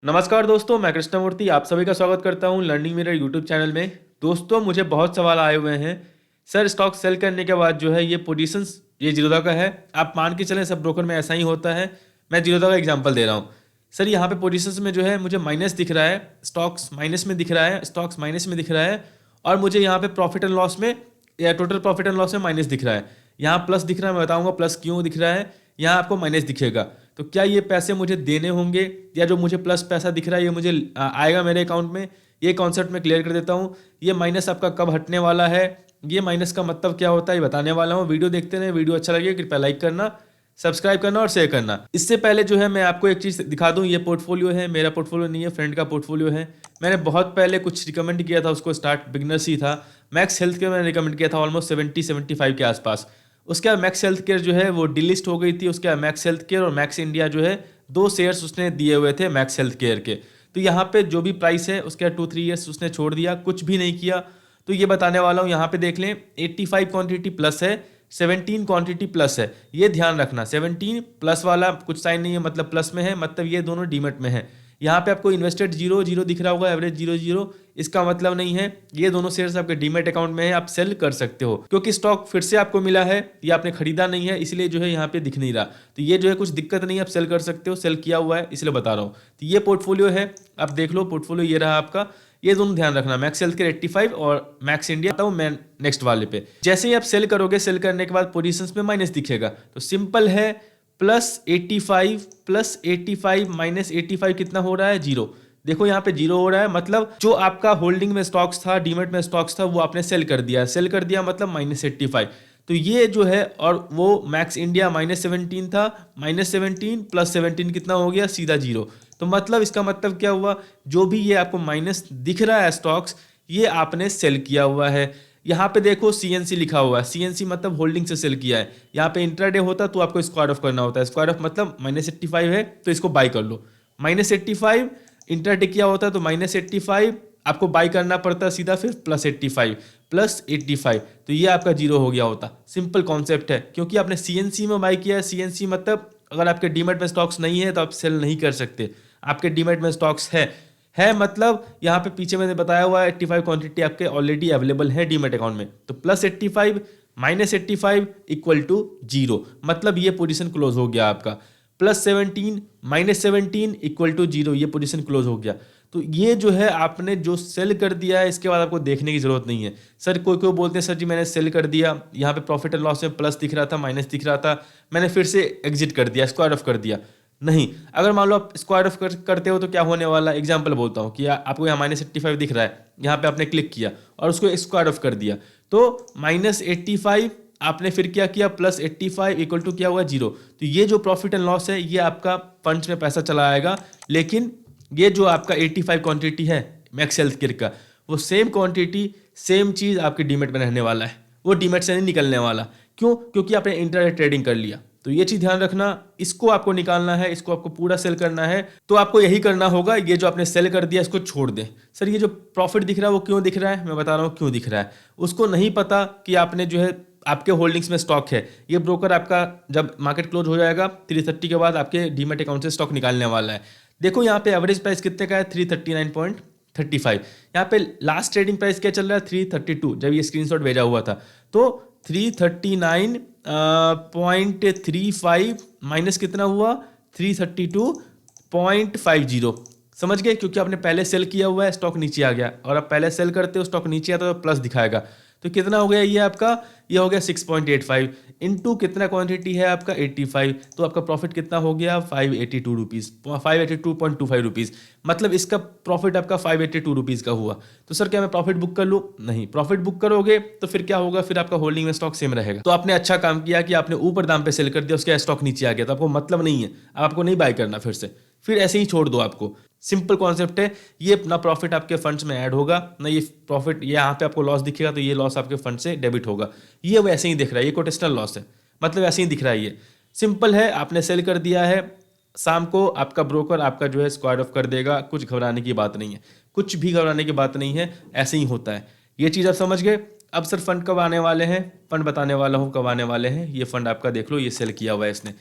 नमस्कार दोस्तों, मैं कृष्णमूर्ति आप सभी का स्वागत करता हूं लर्निंग मिरर यूट्यूब चैनल में। दोस्तों, मुझे बहुत सवाल आए हुए हैं। सर, स्टॉक सेल करने के बाद जो है ये पोजीशंस ये जीरोधा का है। आप मान के चलें सब ब्रोकर में ऐसा ही होता है। मैं जीरोधा का एग्जांपल दे रहा हूं। सर, यहाँ पे पोजीशंस में जो है मुझे माइनस दिख रहा है, स्टॉक्स माइनस में दिख रहा है, स्टॉक्स माइनस में दिख रहा है, और मुझे यहाँ पे प्रॉफिट एंड लॉस में या टोटल प्रॉफिट एंड लॉस में माइनस दिख रहा है। यहाँ प्लस दिख रहा है, मैं बताऊंगा प्लस क्यों दिख रहा है। यहाँ आपको माइनस दिखेगा। तो क्या ये पैसे मुझे देने होंगे या जो मुझे प्लस पैसा दिख रहा है ये मुझे आएगा मेरे अकाउंट में? ये कॉन्सेप्ट मैं क्लियर कर देता हूँ। ये माइनस आपका कब हटने वाला है, ये माइनस का मतलब क्या होता है, ये बताने वाला हूँ। वीडियो देखते रहे। वीडियो अच्छा लगे कृपया लाइक करना, सब्सक्राइब करना और शेयर करना। इससे पहले जो है मैं आपको एक चीज़ दिखा दूँ। ये पोर्टफोलियो है, मेरा पोर्टफोलियो नहीं है, फ्रेंड का पोर्टफोलियो है। मैंने बहुत पहले कुछ रिकमेंड किया था उसको, स्टार्ट बिगनर्स ही था। मैक्स हेल्थ के मैंने रिकमेंड किया था ऑलमोस्ट 70-75 के आसपास। उसके बाद मैक्स हेल्थ केयर जो है वो डिलिस्ट हो गई थी। उसके बाद मैक्स हेल्थ केयर और मैक्स इंडिया जो है दो शेयर्स उसने दिए हुए थे मैक्स हेल्थ केयर के। तो यहाँ पे जो भी प्राइस है उसके 2-3 ईयर्स उसने छोड़ दिया, कुछ भी नहीं किया। तो ये बताने वाला हूँ। यहाँ पे देख लें 85 क्वांटिटी प्लस है, 17 क्वांटिटी प्लस है। ये ध्यान रखना, 17 प्लस वाला कुछ साइन नहीं है, मतलब प्लस में है, मतलब ये दोनों डीमेट में है। यहाँ पे आपको इन्वेस्टेड 0-0 दिख रहा होगा, एवरेज 0-0। इसका मतलब नहीं है ये दोनों शेयर्स आपके डीमेट अकाउंट में है, आप सेल कर सकते हो क्योंकि स्टॉक फिर से आपको मिला है, ये आपने खरीदा नहीं है, इसलिए जो है यहाँ पे दिख नहीं रहा। तो ये जो है कुछ दिक्कत नहीं है, आप सेल कर सकते हो। सेल किया हुआ है इसलिए बता रहा हूँ। तो ये पोर्टफोलियो है, आप देख लो पोर्टफोलियो ये रहा आपका। ये दोनों ध्यान रखना, मैक्स हेल्थ केयर 85 और मैक्स इंडिया। आता हूँ मैं नेक्स्ट वाले पे। जैसे ही आप सेल करोगे, सेल करने के बाद पोजीशंस में माइनस दिखेगा। तो सिंपल है, +85 माइनस 85 कितना हो रहा है? 0। देखो यहाँ पे 0 हो रहा है, मतलब जो आपका होल्डिंग में स्टॉक्स था, डीमेट में स्टॉक्स था, वो आपने सेल कर दिया। सेल कर दिया मतलब -85। तो ये जो है, और वो मैक्स इंडिया -17 था, -17 + 17 कितना हो गया? सीधा 0। तो मतलब इसका मतलब क्या हुआ? जो भी ये आपको माइनस दिख रहा है स्टॉक्स, ये आपने सेल किया हुआ है। यहाँ पे देखो CNC लिखा हुआ है, CNC मतलब होल्डिंग से सेल किया है। यहाँ पे इंट्राडे होता तो आपको स्क्वायर ऑफ करना होता है। स्क्वायर ऑफ मतलब -85 है तो इसको बाय कर लो। -85 इंट्राडे किया होता है तो -85 आपको बाय करना पड़ता है सीधा, फिर +85 तो ये आपका 0 हो गया होता। सिंपल कॉन्सेप्ट है, क्योंकि आपने CNC में बाय किया है। CNC मतलब अगर आपके डीमेट में स्टॉक्स नहीं है तो आप सेल नहीं कर सकते। आपके डीमेट में स्टॉक्स है मतलब यहाँ पे पीछे मैंने बताया हुआ है 85 क्वांटिटी आपके ऑलरेडी अवेलेबल है डीमेट अकाउंट में। तो +85 -85 = 0, मतलब ये पोजीशन क्लोज हो गया आपका। +17 -17 = 0, ये पोजीशन क्लोज हो गया। तो ये जो है आपने जो सेल कर दिया है, इसके बाद आपको देखने की जरूरत नहीं है। सर, कोई कोई बोलते हैं सर जी मैंने सेल कर दिया, यहाँ पे प्रॉफिट एंड लॉस में प्लस दिख रहा था, माइनस दिख रहा था, मैंने फिर से एग्जिट कर दिया, स्क्वायर ऑफ कर दिया। नहीं, अगर मान लो आप स्क्वायर ऑफ करते हो तो क्या होने वाला, एग्जांपल बोलता हूँ कि आपको यहाँ -85 दिख रहा है, यहाँ पे आपने क्लिक किया और उसको स्क्वायर ऑफ कर दिया। तो -85 आपने फिर क्या किया, +85 = क्या हुआ? 0। तो ये जो प्रॉफिट एंड लॉस है ये आपका फंड्स में पैसा चला आएगा। लेकिन ये जो आपका 85 क्वांटिटी है मैक्स हेल्थ केयर का, वो सेम क्वांटिटी सेम चीज़ आपके डीमेट में रहने वाला है, वो डीमेट से नहीं निकलने वाला। क्यों? क्योंकि आपने इंटरनेट ट्रेडिंग कर लिया। तो ये चीज़ ध्यान रखना, इसको आपको निकालना है, इसको आपको पूरा सेल करना है। तो आपको यही करना होगा, ये जो आपने सेल कर दिया इसको छोड़ दें। सर, ये जो प्रॉफिट दिख रहा है वो क्यों दिख रहा है? मैं बता रहा हूँ क्यों दिख रहा है। उसको नहीं पता कि आपने जो है आपके होल्डिंग्स में स्टॉक है। ये ब्रोकर आपका जब मार्केट क्लोज हो जाएगा 330 के बाद आपके डीमेट अकाउंट से स्टॉक निकालने वाला है। देखो यहाँ पे एवरेज प्राइस कितने का है? 339.35। यहाँ पे लास्ट ट्रेडिंग प्राइस क्या चल रहा है? 332, जब ये स्क्रीनशॉट भेजा हुआ था। तो 339.35 माइनस कितना हुआ? 332.50। समझ गए? क्योंकि आपने पहले सेल किया हुआ है, स्टॉक नीचे आ गया, और आप पहले सेल करते हो स्टॉक नीचे आता तो प्लस दिखाएगा। तो कितना हो गया ये आपका? ये हो गया 6.85 इंटू कितना क्वांटिटी है आपका? 85। तो आपका प्रॉफिट कितना हो गया? 582 रुपीज़, 582.25 रुपीज़। मतलब इसका प्रॉफिट आपका 582 रुपीज़ का हुआ। तो सर क्या मैं प्रॉफिट बुक कर लूँ? नहीं, प्रॉफिट बुक करोगे तो फिर क्या होगा? फिर आपका होल्डिंग में स्टॉक सेम रहेगा। तो आपने अच्छा काम किया कि आपने ऊपर दाम पे सेल कर दिया, उसके स्टॉक नीचे आ गया, तो आपको मतलब नहीं है, अब आपको नहीं बाय करना फिर ऐसे ही छोड़ दो आपको। सिंपल कॉन्सेप्ट है ये। ना प्रॉफिट आपके फंड्स में ऐड होगा, ना ये प्रॉफिट, ये यहाँ पे आपको लॉस दिखेगा तो ये लॉस आपके फंड से डेबिट होगा। ये वैसे ही दिख रहा है, ये कोटेशनल लॉस है, मतलब ऐसे ही दिख रहा है। ये सिंपल है, आपने सेल कर दिया है, शाम को आपका ब्रोकर आपका जो है स्क्वायर ऑफ कर देगा। कुछ घबराने की बात नहीं है, कुछ भी घबराने की बात नहीं है, ऐसे ही होता है। ये चीज़ आप समझ गए। अब सर फंड कब आने वाले हैं? फंड बताने वाला हूँ कब आने वाले हैं। ये फंड आपका देख लो, ये सेल किया हुआ है इसने।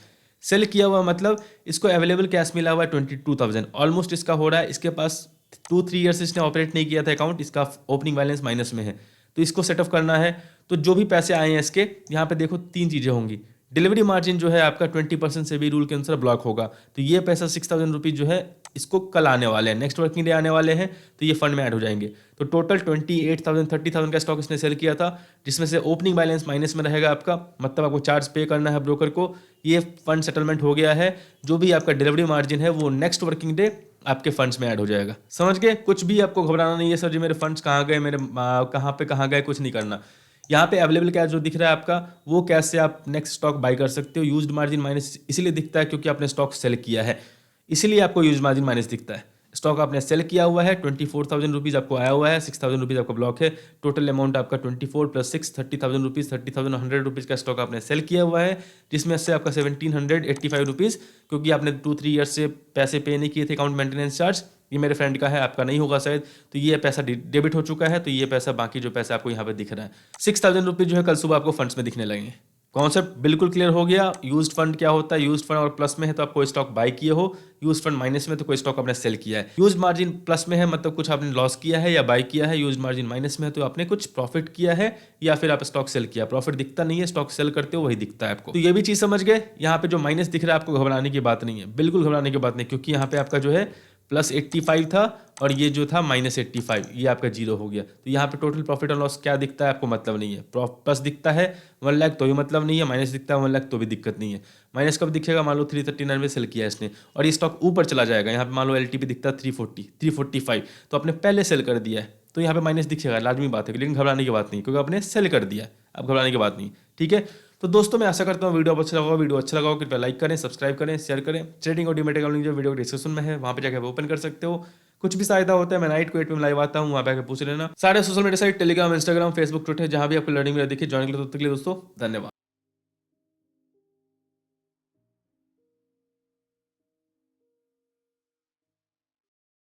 सेल किया हुआ मतलब इसको अवेलेबल कैश मिला हुआ है 22,000, ऑलमोस्ट इसका हो रहा है, इसके पास 2-3 ईयर्स इसने ऑपरेट नहीं किया था अकाउंट, इसका ओपनिंग बैलेंस माइनस में है, तो इसको सेटअप करना है। तो जो भी पैसे आए हैं इसके, यहाँ पे देखो 3 चीज़ें होंगी। डिलीवरी मार्जिन जो है आपका 20% से भी रूल के अनुसार ब्लॉक होगा, तो ये पैसा 6,000 रुपीज़ जो है इसको कल आने वाले हैं, नेक्स्ट वर्किंग डे आने वाले हैं, तो ये फंड में ऐड हो जाएंगे। तो टोटल 28,000 30,000 का स्टॉक इसने सेल किया था, जिसमें से ओपनिंग बैलेंस माइनस में रहेगा आपका, मतलब आपको चार्ज पे करना है ब्रोकर को। ये फंड सेटलमेंट हो गया है, जो भी आपका डिलीवरी मार्जिन है वो नेक्स्ट वर्किंग डे आपके फंड्स में ऐड हो जाएगा। समझ गए? कुछ भी आपको घबराना नहीं है सर जी मेरे फंड्स कहाँ गए, मेरे कहाँ गए, कुछ नहीं करना। यहाँ पे अवेलेबल कैश जो दिख रहा है आपका, वो कैश से आप नेक्स्ट स्टॉक बाय कर सकते हो। यूज्ड मार्जिन माइनस इसलिए दिखता है क्योंकि आपने स्टॉक सेल किया है, इसीलिए आपको यूज मार्जिन माइनस दिखता है। स्टॉक आपने सेल किया हुआ है, 24,000 रुपीज़ आपको आया हुआ है, 6,000 रुपीज़ आपका ब्लॉक है, टोटल अमाउंट आपका 24 + 6 30,000 रुपीज़, 30,100 रुपीज़ का स्टॉक आपने सेल किया हुआ है, जिसमें से आपका 1,785 रुपीज़, क्योंकि आपने 2-3 ईयर्स से पैसे पे नहीं किए थे अकाउंट मेंटेनेंस चार्ज, ये मेरे फ्रेंड का है, आपका नहीं होगा शायद, तो ये पैसा डेबिट हो चुका है, तो ये पैसा बाकी जो पैसा आपको यहाँ पे दिख रहा है 6,000 रुपीज़ जो है कल सुबह आपको फंड्स में दिखने लगेंगे। कॉन्सेप्ट बिल्कुल क्लियर हो गया। यूज्ड फंड क्या होता है, यूज्ड फंड और प्लस में है तो आप कोई स्टॉक बाय किए हो, यूज्ड फंड माइनस में तो कोई स्टॉक आपने सेल किया है। यूज्ड मार्जिन प्लस में है मतलब कुछ आपने लॉस किया है या बाय किया है, यूज्ड मार्जिन माइनस में है तो आपने कुछ प्रॉफिट किया है या फिर आप स्टॉक सेल किया। प्रॉफिट दिखता नहीं है, स्टॉक सेल करते हो वही दिखता है आपको। तो ये भी चीज समझ गए। यहाँ पे जो माइनस दिख रहा है आपको घबराने की बात नहीं है, बिल्कुल घबराने की बात नहीं, क्योंकि यहाँ पे आपका जो है +85 था और ये जो था -85, ये आपका जीरो हो गया। तो यहाँ पे टोटल प्रॉफिट और लॉस क्या दिखता है आपको मतलब नहीं है। प्लस दिखता है 1 लाख तो भी मतलब नहीं है, माइनस दिखता है 1 लाख तो भी दिक्कत नहीं है। माइनस कब दिखेगा, मान लो 339 में सेल किया इसने और ये स्टॉक ऊपर चला जाएगा, यहाँ पे मान लो LTP दिखता है 340 345, तो आपने पहले सेल कर दिया है तो यहाँ पे माइनस दिखेगा, लाजमी बात है, लेकिन घबराने की बात नहीं क्योंकि आपने सेल कर दिया है, अब घबराने की बात नहीं। ठीक है, तो दोस्तों मैं आशा करता हूँ वीडियो अच्छा लगा, वीडियो अच्छा लगा कृपया लाइक करें, सब्सक्राइब करें, शेयर करें। ट्रेडिंग और डीमैट अकाउंट जो वीडियो डिस्क्रिप्शन में है वहाँ पे जाकर ओपन कर सकते हो। कुछ भी सहायता होता है मैं नाइट को 8 में लाइव आता हूँ, वहाँ पे आकर पूछ लेना। सारे social media site Telegram, Instagram, Facebook, Twitter जहाँ भी आपको लर्निंग दिखे ज्वाइन कर, तब तक के लिए दोस्तों धन्यवाद।